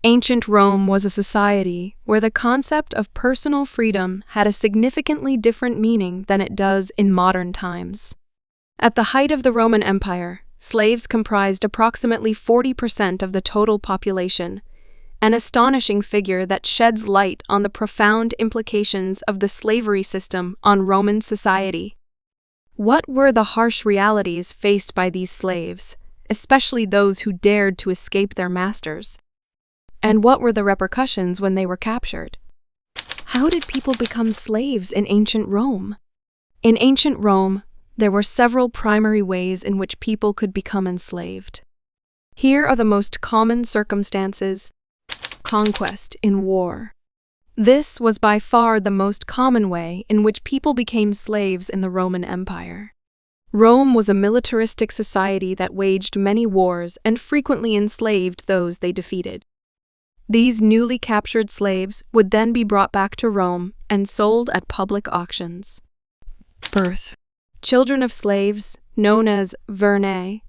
Ancient Rome was a society where the concept of personal freedom had a significantly different meaning than it does in modern times. At the height of the Roman Empire, slaves comprised approximately 40% of the total population, an astonishing figure that sheds light on the profound implications of the slavery system on Roman society. What were the harsh realities faced by these slaves, especially those who dared to escape their masters? And what were the repercussions when they were captured? How did people become slaves in ancient Rome? In ancient Rome, there were several primary ways in which people could become enslaved. Here are the most common circumstances. Conquest in war. This was by far the most common way in which people became slaves in the Roman Empire. Rome was a militaristic society that waged many wars and frequently enslaved those they defeated. These newly captured slaves would then be brought back to Rome and sold at public auctions. Birth. Children of slaves, known as runaway,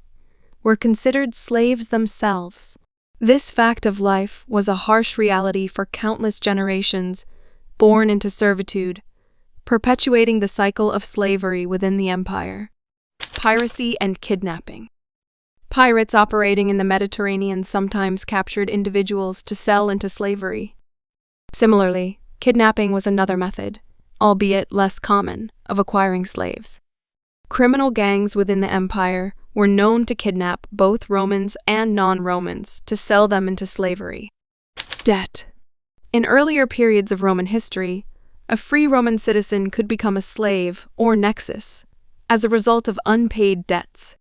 were considered slaves themselves. This fact of life was a harsh reality for countless generations born into servitude, perpetuating the cycle of slavery within the empire. Piracy and kidnapping. Pirates operating in the Mediterranean sometimes captured individuals to sell into slavery. Similarly, kidnapping was another method, albeit less common, of acquiring slaves. Criminal gangs within the empire were known to kidnap both Romans and non-Romans to sell them into slavery. Debt. In earlier periods of Roman history, a free Roman citizen could become a slave or nexus as a result of unpaid debts.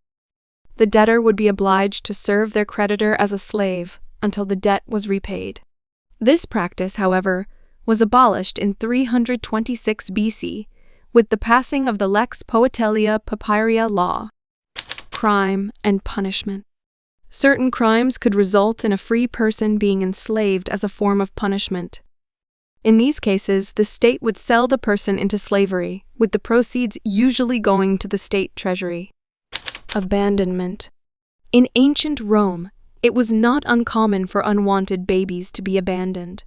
The debtor would be obliged to serve their creditor as a slave until the debt was repaid. This practice, however, was abolished in 326 BC with the passing of the Lex Poetelia Papiria law. Crime and punishment. Certain crimes could result in a free person being enslaved as a form of punishment. In these cases, the state would sell the person into slavery, with the proceeds usually going to the state treasury. Abandonment. In ancient Rome, it was not uncommon for unwanted babies to be abandoned.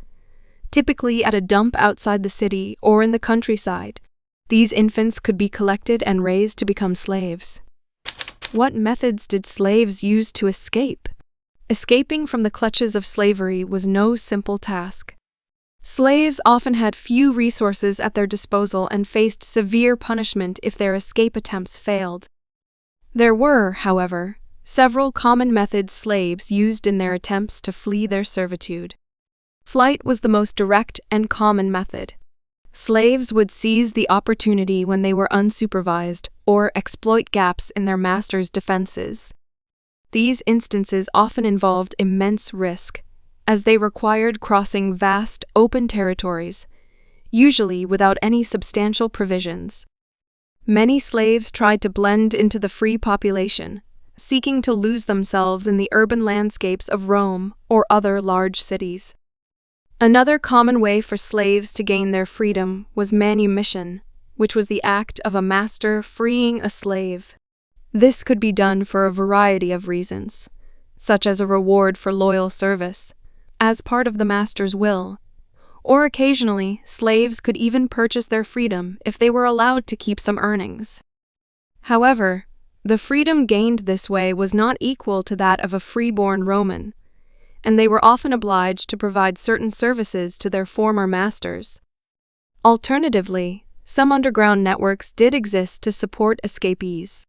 Typically at a dump outside the city or in the countryside, these infants could be collected and raised to become slaves. What methods did slaves use to escape? Escaping from the clutches of slavery was no simple task. Slaves often had few resources at their disposal and faced severe punishment if their escape attempts failed. There were, however, several common methods slaves used in their attempts to flee their servitude. Flight was the most direct and common method. Slaves would seize the opportunity when they were unsupervised or exploit gaps in their master's defenses. These instances often involved immense risk, as they required crossing vast, open territories, usually without any substantial provisions. Many slaves tried to blend into the free population, seeking to lose themselves in the urban landscapes of Rome or other large cities. Another common way for slaves to gain their freedom was manumission, which was the act of a master freeing a slave. This could be done for a variety of reasons, such as a reward for loyal service, as part of the master's will, or occasionally slaves could even purchase their freedom if they were allowed to keep some earnings. However, the freedom gained this way was not equal to that of a freeborn Roman, and they were often obliged to provide certain services to their former masters. Alternatively, some underground networks did exist to support escapees.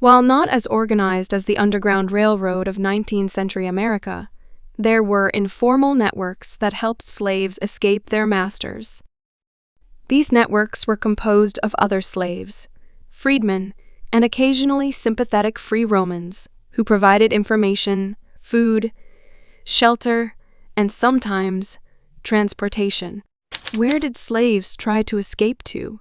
While not as organized as the Underground Railroad of 19th century America, there were informal networks that helped slaves escape their masters. These networks were composed of other slaves, freedmen, and occasionally sympathetic free Romans who provided information, food, shelter, and sometimes transportation. Where did slaves try to escape to?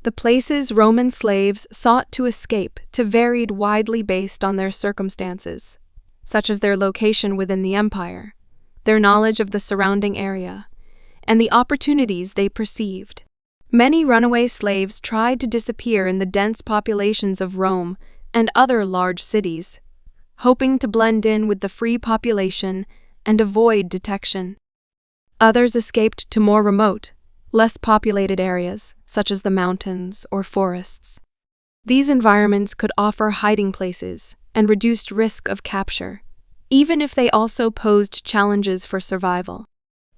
The places Roman slaves sought to escape to varied widely based on their circumstances, such as their location within the empire, their knowledge of the surrounding area, and the opportunities they perceived. Many runaway slaves tried to disappear in the dense populations of Rome and other large cities, hoping to blend in with the free population and avoid detection. Others escaped to more remote, less populated areas, such as the mountains or forests. These environments could offer hiding places and reduced risk of capture, even if they also posed challenges for survival.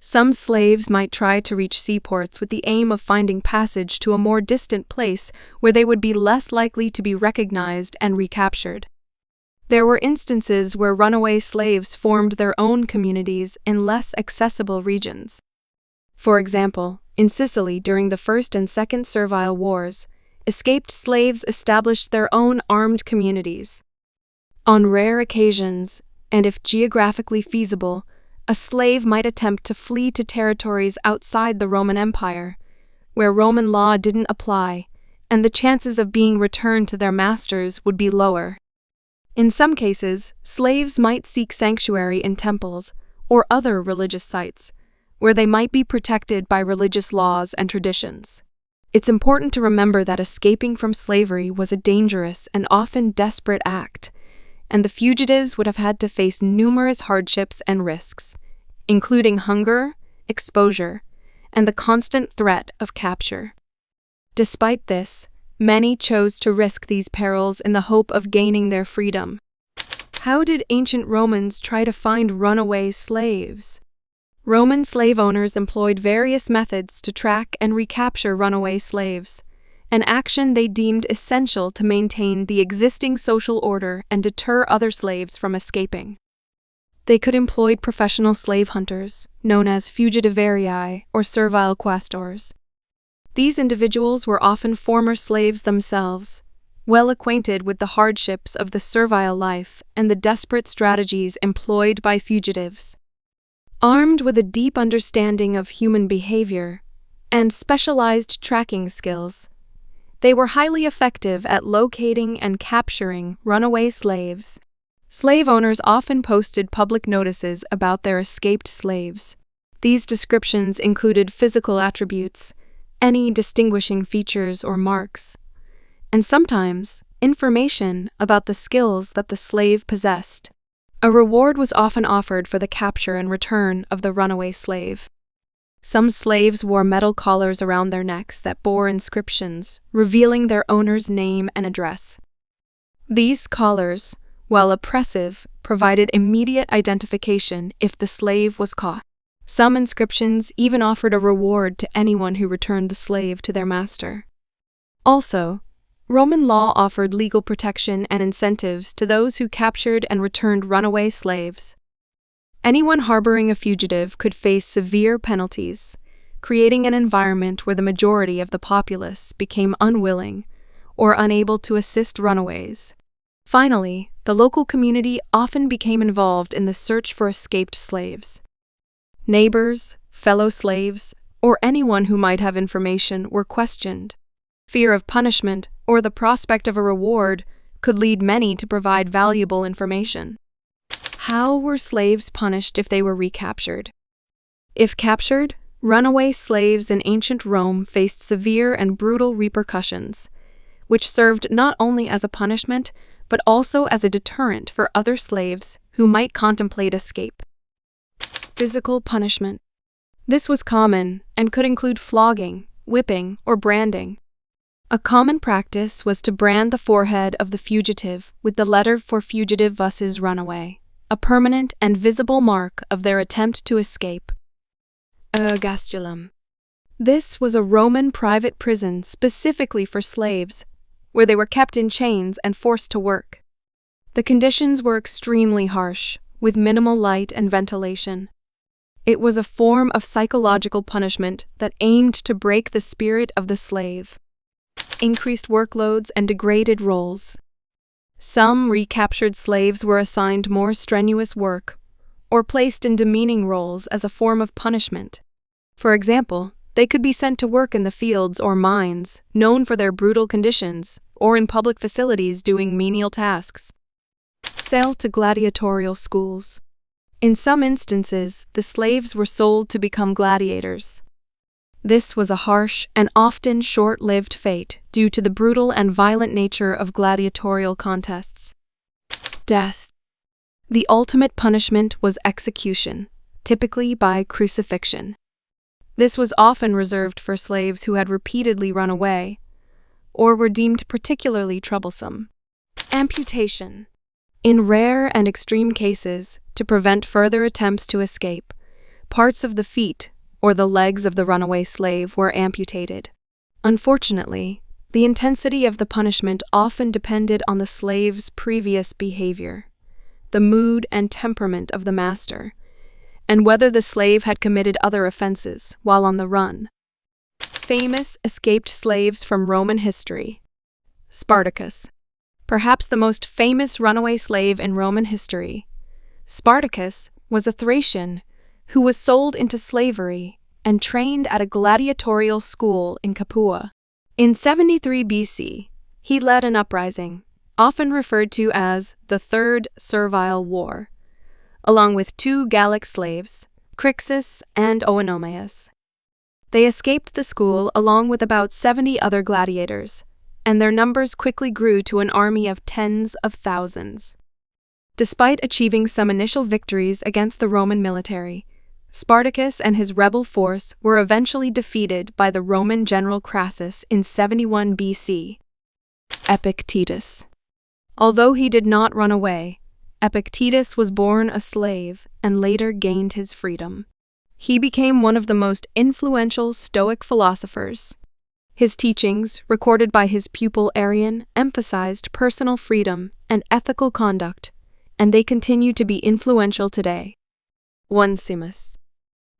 Some slaves might try to reach seaports with the aim of finding passage to a more distant place where they would be less likely to be recognized and recaptured. There were instances where runaway slaves formed their own communities in less accessible regions. For example, in Sicily during the First and Second Servile Wars, escaped slaves established their own armed communities. On rare occasions, and if geographically feasible, a slave might attempt to flee to territories outside the Roman Empire, where Roman law didn't apply, and the chances of being returned to their masters would be lower. In some cases, slaves might seek sanctuary in temples or other religious sites, where they might be protected by religious laws and traditions. It's important to remember that escaping from slavery was a dangerous and often desperate act, and the fugitives would have had to face numerous hardships and risks, including hunger, exposure, and the constant threat of capture. Despite this, many chose to risk these perils in the hope of gaining their freedom. How did ancient Romans try to find runaway slaves? Roman slave owners employed various methods to track and recapture runaway slaves, an action they deemed essential to maintain the existing social order and deter other slaves from escaping. They could employ professional slave hunters, known as fugitivarii or servile quaestors. These individuals were often former slaves themselves, well acquainted with the hardships of the servile life and the desperate strategies employed by fugitives. Armed with a deep understanding of human behavior and specialized tracking skills, they were highly effective at locating and capturing runaway slaves. Slave owners often posted public notices about their escaped slaves. These descriptions included physical attributes, any distinguishing features or marks, and sometimes information about the skills that the slave possessed. A reward was often offered for the capture and return of the runaway slave. Some slaves wore metal collars around their necks that bore inscriptions revealing their owner's name and address. These collars, while oppressive, provided immediate identification if the slave was caught. Some inscriptions even offered a reward to anyone who returned the slave to their master. Also, Roman law offered legal protection and incentives to those who captured and returned runaway slaves. Anyone harboring a fugitive could face severe penalties, creating an environment where the majority of the populace became unwilling or unable to assist runaways. Finally, the local community often became involved in the search for escaped slaves. Neighbors, fellow slaves, or anyone who might have information were questioned. Fear of punishment or the prospect of a reward could lead many to provide valuable information. How were slaves punished if they were recaptured? If captured, runaway slaves in ancient Rome faced severe and brutal repercussions, which served not only as a punishment, but also as a deterrent for other slaves who might contemplate escape. Physical punishment. This was common and could include flogging, whipping, or branding. A common practice was to brand the forehead of the fugitive with the letter for fugitive versus runaway, a permanent and visible mark of their attempt to escape. Ergastulum. This was a Roman private prison specifically for slaves, where they were kept in chains and forced to work. The conditions were extremely harsh, with minimal light and ventilation. It was a form of psychological punishment that aimed to break the spirit of the slave. Increased workloads and degraded roles. Some recaptured slaves were assigned more strenuous work or placed in demeaning roles as a form of punishment. For example, they could be sent to work in the fields or mines, known for their brutal conditions, or in public facilities doing menial tasks. Sale to gladiatorial schools. In some instances, the slaves were sold to become gladiators. This was a harsh and often short-lived fate due to the brutal and violent nature of gladiatorial contests. Death. The ultimate punishment was execution, typically by crucifixion. This was often reserved for slaves who had repeatedly run away or were deemed particularly troublesome. Amputation. In rare and extreme cases, to prevent further attempts to escape, parts of the feet or the legs of the runaway slave were amputated. Unfortunately, the intensity of the punishment often depended on the slave's previous behavior, the mood and temperament of the master, and whether the slave had committed other offenses while on the run. Famous escaped slaves from Roman history. Spartacus. Perhaps the most famous runaway slave in Roman history, Spartacus was a Thracian who was sold into slavery and trained at a gladiatorial school in Capua. In 73 BC, he led an uprising, often referred to as the Third Servile War, along with 2 Gallic slaves, Crixus and Oenomaus. They escaped the school along with about 70 other gladiators, and their numbers quickly grew to an army of tens of thousands. Despite achieving some initial victories against the Roman military, Spartacus and his rebel force were eventually defeated by the Roman general Crassus in 71 BC. Epictetus. Although he did not run away, Epictetus was born a slave and later gained his freedom. He became one of the most influential Stoic philosophers. His teachings, recorded by his pupil Arrian, emphasized personal freedom and ethical conduct, and they continue to be influential today. Onesimus.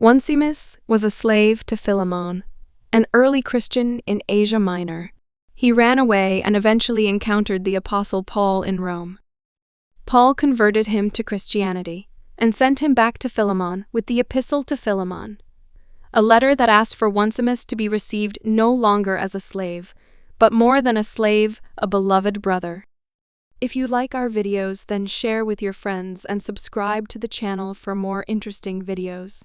Onesimus was a slave to Philemon, an early Christian in Asia Minor. He ran away and eventually encountered the Apostle Paul in Rome. Paul converted him to Christianity and sent him back to Philemon with the Epistle to Philemon, a letter that asked for Onesimus to be received no longer as a slave, but more than a slave, a beloved brother. If you like our videos, then share with your friends and subscribe to the channel for more interesting videos.